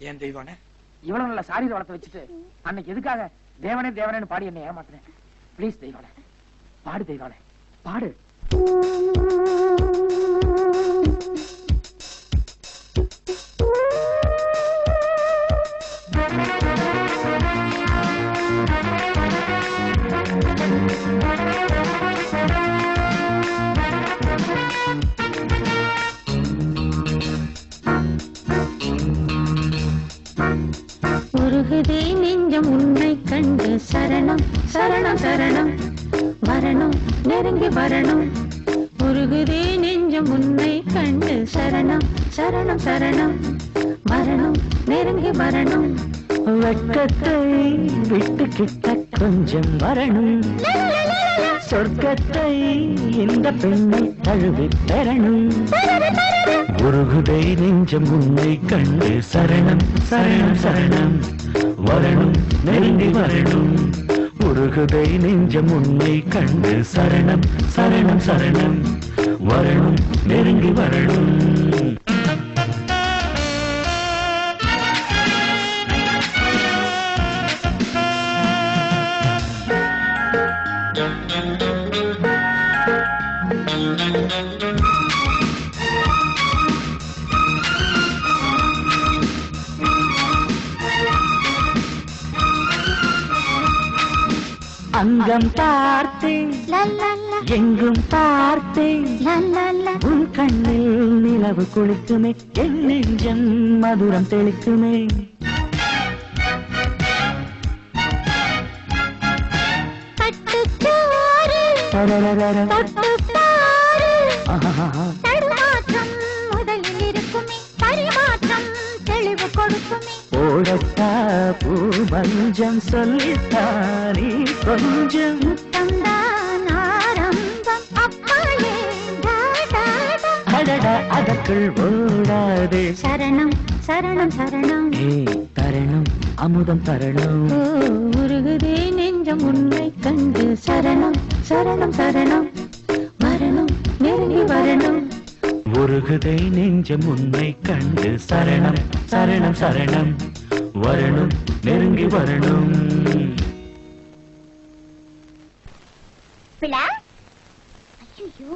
ஏன் தெய்வானே இவ்வளவு நல்ல சாரீரை வளர்த்து வச்சுட்டு அன்னைக்கு எதுக்காக தேவனே தேவனேன்னு பாடி என்ன ஏமாத்துறேன்? பிளீஸ் தெய்வானே, பாடு தெய்வானே, பாடு. உருகுதே நெஞ்சம் உன்னை கண்டு சரணம் சரணம் சரணம் வரணும் நெருங்கி வரணும். உருகுதே நெஞ்சம் உன்னை கண்டு சரணம் சரணம் சரணம் வரணும் நெருங்கி வரணும். வெட்கத்தை விட்டு கிட்ட கொஞ்சம் வரணும். சொர்க்கத்தை இந்த பெண்ணை தழுவி பெறணும். உருகுதை நெஞ்சம் உன்னை கண்டு சரணம் சரணம் சரணம் வரணும் நெருங்கி வரணும். உருகுதை நெஞ்சம் உன்னை கண்டு சரணம் சரணம் சரணம் வரணும் நெருங்கி வரணும். அங்கம் பார்த்தேன் எங்கும் பார்த்தேன் உன் கண்ணில் நிலவு குளிக்குமே என் நெஞ்சம் மதுரம் தெளிக்குமே. முதலில் இருக்குமே பரிமாற்றம் தெளிவு கொடுக்குமே. ஓடத்தா பூ பஞ்சம் சொல்லித்தானே கொஞ்சம் தந்தான் ஆரம்பம் அப்பாலே அடடா அதற்குள் ஓடாதே. சரணம் சரணம் சரணம் தரணும் அமுதம் தரணும். உருகுதே நெஞ்சம் உன்னை கண்டு சரணம் சரணம் சரணம் வரணும் நெருங்கி வரணும். உருகுதை நெஞ்சம் உன்னை கண்டு சரணம் சரணம் சரணம் வரணும் நெருங்கி வரணும். பிள்ளை ஐயோ